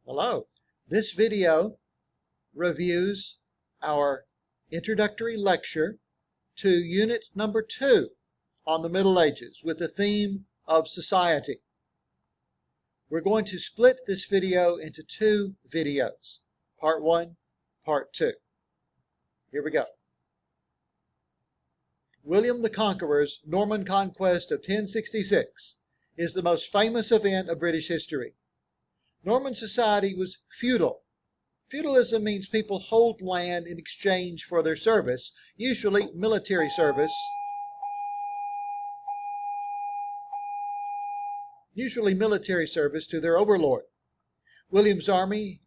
Hello. This video reviews our introductory lecture to Unit number 2 on the Middle Ages with the theme of society. We're going to split this video into 2 videos, Part 1, Part 2. Here we go. William the Conqueror's Norman conquest of 1066 is the most famous event of British history. Norman society was feudal. Feudalism means people hold land in exchange for their service, usually military service, to their overlord. William's army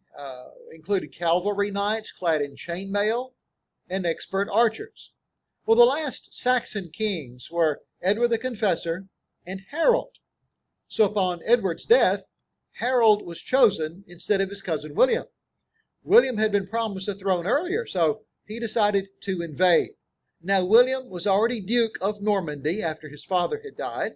included cavalry knights clad in chainmail and expert archers. Well, the last Saxon kings were Edward the Confessor and Harold. So upon Edward's death, Harold was chosen instead of his cousin William. William had been promised the throne earlier, so he decided to invade. Now, William was already Duke of Normandy after his father had died,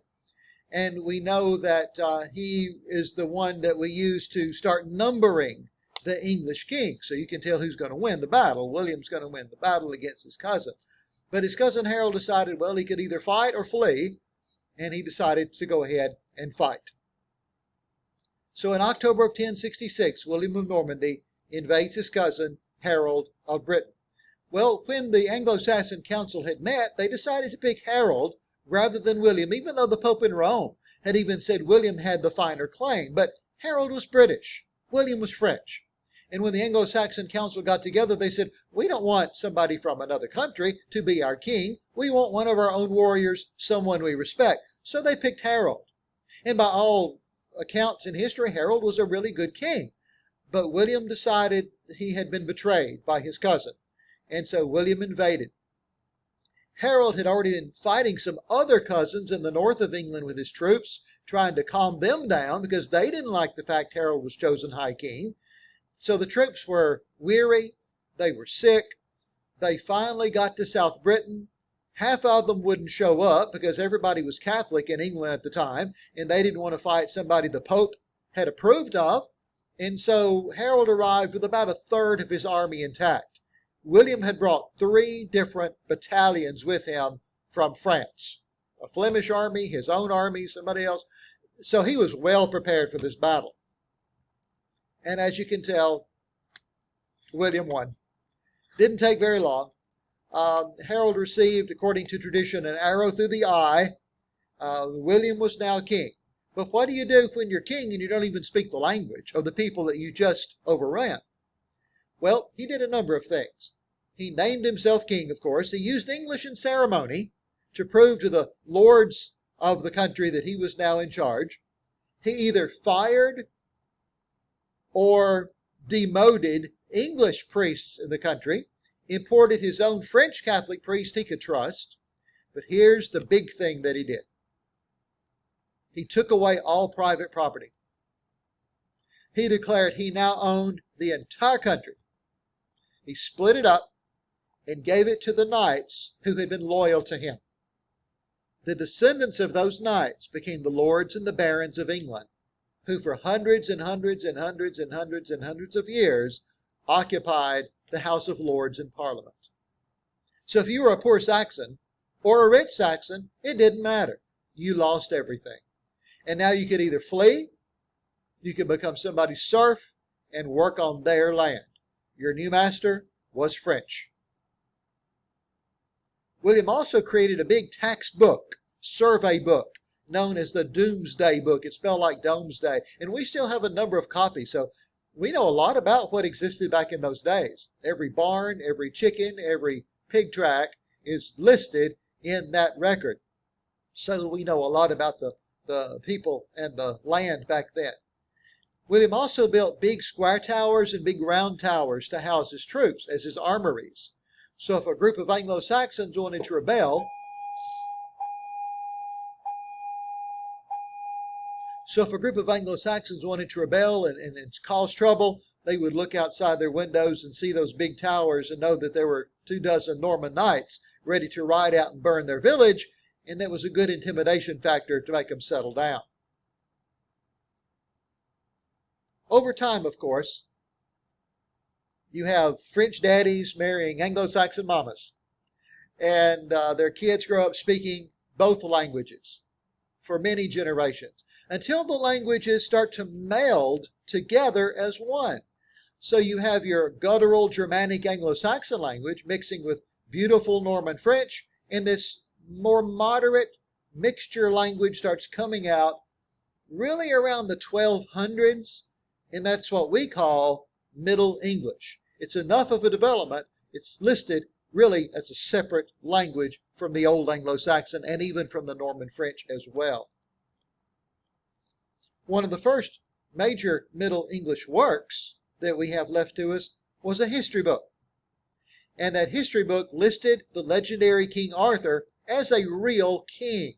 and we know that he is the one that we use to start numbering the English kings, so you can tell who's going to win the battle. William's going to win the battle against his cousin. But his cousin Harold decided, well, he could either fight or flee, and he decided to go ahead and fight. So in October of 1066, William of Normandy invades his cousin Harold of Britain. Well, when the Anglo-Saxon Council had met, they decided to pick Harold rather than William, even though the Pope in Rome had even said William had the finer claim. But Harold was British, William was French. And when the Anglo-Saxon Council got together, they said, we don't want somebody from another country to be our king. We want one of our own warriors, someone we respect. So they picked Harold. And by all accounts in history, Harold was a really good king. But William decided he had been betrayed by his cousin. And so William invaded. Harold had already been fighting some other cousins in the north of England with his troops, trying to calm them down because they didn't like the fact Harold was chosen high king. So the troops were weary, they were sick. They finally got to South Britain. Half of them wouldn't show up because everybody was Catholic in England at the time, and they didn't want to fight somebody the Pope had approved of. And so Harold arrived with about a third of his army intact. William had brought 3 different battalions with him from France. A Flemish army, his own army, somebody else. So he was well prepared for this battle. And as you can tell, William won. Didn't take very long. Harold received, according to tradition, an arrow through the eye. William was now king. But what do you do when you're king and you don't even speak the language of the people that you just overran? Well, he did a number of things. He named himself king, of course. He used English in ceremony to prove to the lords of the country that he was now in charge. He either fired or demoted English priests in the country, imported his own French Catholic priest he could trust. But here's the big thing that he did. He took away all private property. He declared he now owned the entire country. He split it up and gave it to the knights who had been loyal to him. The descendants of those knights became the lords and the barons of England, who for hundreds and hundreds and hundreds and hundreds and hundreds of years occupied the House of Lords in Parliament. So if you were a poor Saxon or a rich Saxon, it didn't matter. You lost everything. And now you could either flee, you could become somebody's serf and work on their land. Your new master was French. William also created a big tax book, survey book, known as the Doomsday Book. It's spelled like Domesday. And we still have a number of copies. So we know a lot about what existed back in those days. Every barn, every chicken, every pig track is listed in that record. So we know a lot about the people and the land back then. William also built big square towers and big round towers to house his troops as his armories. So if a group of Anglo-Saxons wanted to rebel, and cause trouble, they would look outside their windows and see those big towers and know that there were 24 Norman knights ready to ride out and burn their village, and that was a good intimidation factor to make them settle down. Over time, of course, you have French daddies marrying Anglo-Saxon mamas, and their kids grow up speaking both languages for many generations until the languages start to meld together as one. So you have your guttural Germanic Anglo-Saxon language mixing with beautiful Norman French, and this more moderate mixture language starts coming out really around the 1200s, and that's what we call Middle English. It's enough of a development, it's listed really as a separate language from the Old Anglo-Saxon and even from the Norman French as well. One of the first major Middle English works that we have left to us was a history book. And that history book listed the legendary King Arthur as a real king.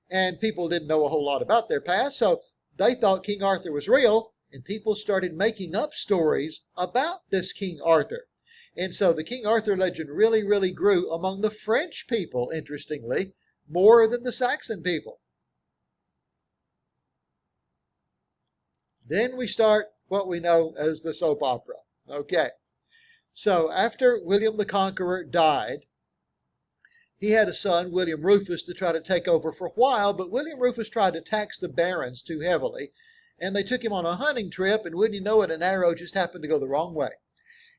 And people didn't know a whole lot about their past, so they thought King Arthur was real, and people started making up stories about this King Arthur. And so the King Arthur legend really grew among the French people, interestingly, more than the Saxon people. Then we start what we know as the soap opera. Okay, so after William the Conqueror died, he had a son, William Rufus, to try to take over for a while, but William Rufus tried to tax the barons too heavily, and they took him on a hunting trip, and wouldn't you know it, an arrow just happened to go the wrong way.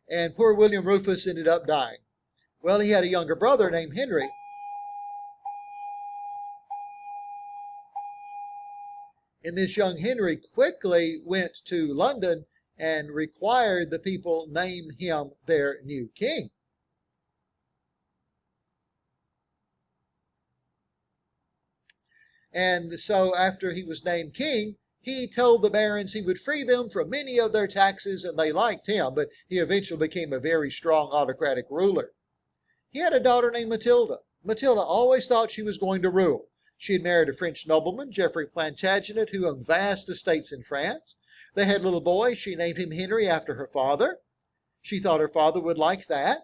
And poor William Rufus ended up dying. Well, he had a younger brother named Henry, and this young Henry quickly went to London and required the people name him their new king. And so after he was named king, he told the barons he would free them from many of their taxes, and they liked him, but he eventually became a very strong autocratic ruler. He had a daughter named Matilda. Matilda always thought she was going to rule. She had married a French nobleman, Geoffrey Plantagenet, who owned vast estates in France. They had a little boy. She named him Henry after her father. She thought her father would like that.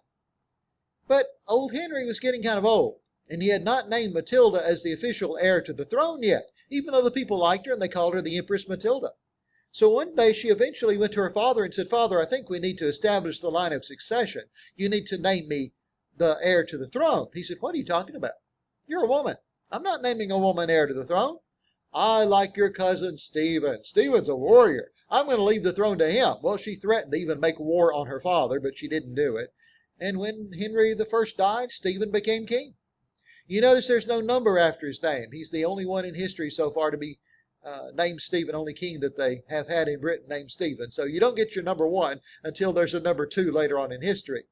But old Henry was getting kind of old, and he had not named Matilda as the official heir to the throne yet, even though the people liked her and they called her the Empress Matilda. So one day she eventually went to her father and said, "Father, I think we need to establish the line of succession. You need to name me the heir to the throne." He said, "What are you talking about? You're a woman. I'm not naming a woman heir to the throne. I like your cousin Stephen. Stephen's a warrior. I'm going to leave the throne to him." Well, she threatened to even make war on her father, but she didn't do it. And when Henry I died, Stephen became king. You notice there's no number after his name. He's the only one in history so far to be named Stephen, only king that they have had in Britain named Stephen. So you don't get your number one until there's a number two later on in history.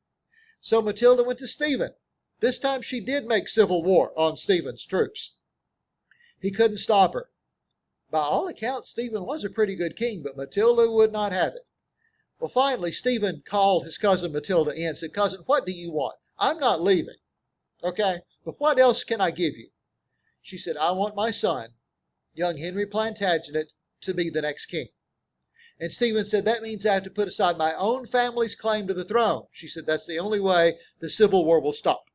So Matilda went to Stephen. This time she did make civil war on Stephen's troops. He couldn't stop her. By all accounts, Stephen was a pretty good king, but Matilda would not have it. Well, finally, Stephen called his cousin Matilda in and said, "Cousin, what do you want? I'm not leaving, okay? But what else can I give you?" She said, "I want my son, young Henry Plantagenet, to be the next king." And Stephen said, "That means I have to put aside my own family's claim to the throne." She said, "That's the only way the civil war will stop."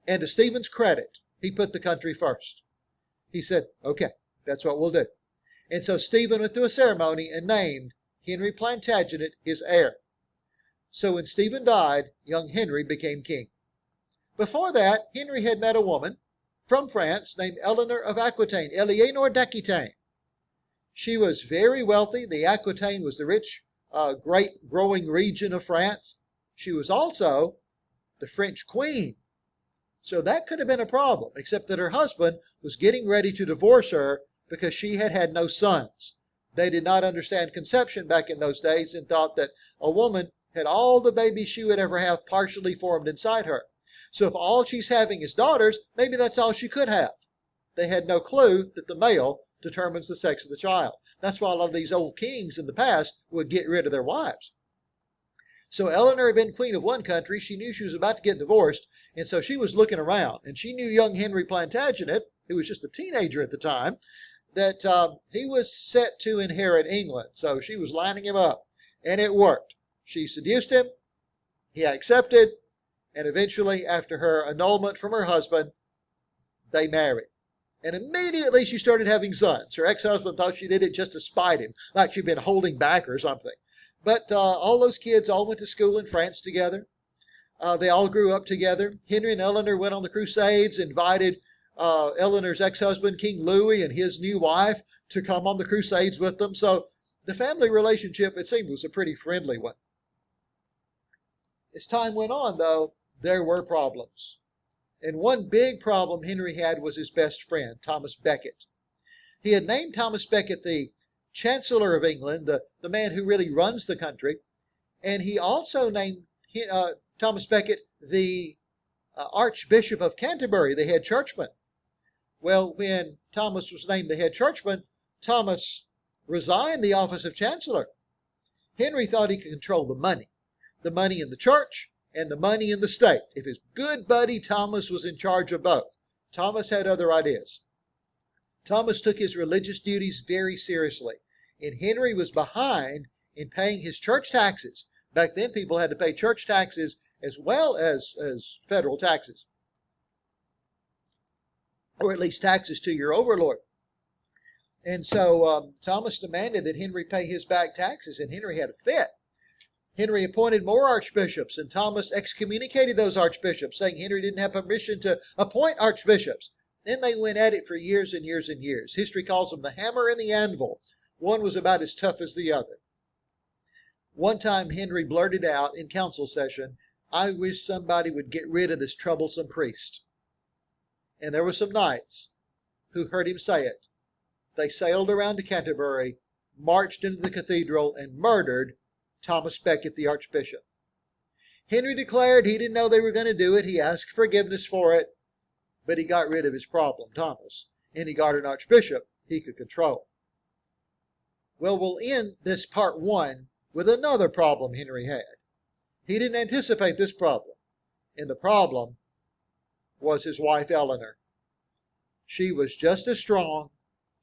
And to Stephen's credit, he put the country first. He said, "Okay, that's what we'll do." And so Stephen went through a ceremony and named Henry Plantagenet his heir. So when Stephen died, young Henry became king. Before that, Henry had met a woman from France named Eleanor of Aquitaine, Eleanor d'Aquitaine. She was very wealthy. The Aquitaine was the rich, great growing region of France. She was also the French queen. So that could have been a problem, except that her husband was getting ready to divorce her because she had had no sons. They did not understand conception back in those days and thought that a woman had all the babies she would ever have partially formed inside her. So if all she's having is daughters, maybe that's all she could have. They had no clue that the male determines the sex of the child. That's why a lot of these old kings in the past would get rid of their wives. So Eleanor had been queen of one country. She knew she was about to get divorced, and so she was looking around. And she knew young Henry Plantagenet, who was just a teenager at the time, that he was set to inherit England. So she was lining him up, and it worked. She seduced him, he accepted, and eventually, after her annulment from her husband, they married. And immediately she started having sons. Her ex-husband thought she did it just to spite him, like she'd been holding back or something. But all those kids all went to school in France together. They all grew up together. Henry and Eleanor went on the Crusades, invited Eleanor's ex-husband, King Louis, and his new wife to come on the Crusades with them. So the family relationship, it seemed, was a pretty friendly one. As time went on, though, there were problems. And one big problem Henry had was his best friend, Thomas Becket. He had named Thomas Becket the Chancellor of England, the man who really runs the country. And he also named Thomas Becket the Archbishop of Canterbury, the head churchman. Well, when Thomas was named the head churchman, Thomas resigned the office of Chancellor. Henry thought he could control the money in the church and the money in the state. If his good buddy Thomas was in charge of both. Thomas had other ideas. Thomas took his religious duties very seriously, and Henry was behind in paying his church taxes. Back then, people had to pay church taxes as well as federal taxes, or at least taxes to your overlord. And so Thomas demanded that Henry pay his back taxes, and Henry had a fit. Henry appointed more archbishops, and Thomas excommunicated those archbishops, saying Henry didn't have permission to appoint archbishops. Then they went at it for years and years and years. History calls them the hammer and the anvil. One was about as tough as the other. One time Henry blurted out in council session, "I wish somebody would get rid of this troublesome priest." And there were some knights who heard him say it. They sailed around to Canterbury, marched into the cathedral, and murdered Thomas Becket, the archbishop. Henry declared he didn't know they were going to do it. He asked forgiveness for it, but he got rid of his problem, Thomas, and he got an archbishop he could control. Well, we'll end this part 1 with another problem Henry had. He didn't anticipate this problem, and the problem was his wife Eleanor. She was just as strong,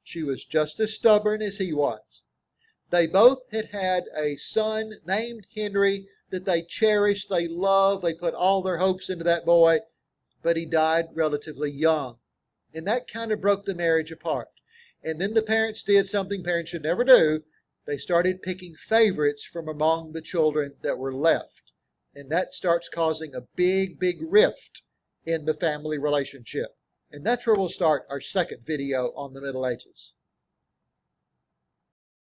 she was just as stubborn as he was. They both had had a son named Henry that they cherished, they loved, they put all their hopes into that boy, but he died relatively young. And that kind of broke the marriage apart. And then the parents did something parents should never do. They started picking favorites from among the children that were left. And that starts causing a big, big rift in the family relationship. And that's where we'll start our second video on the Middle Ages.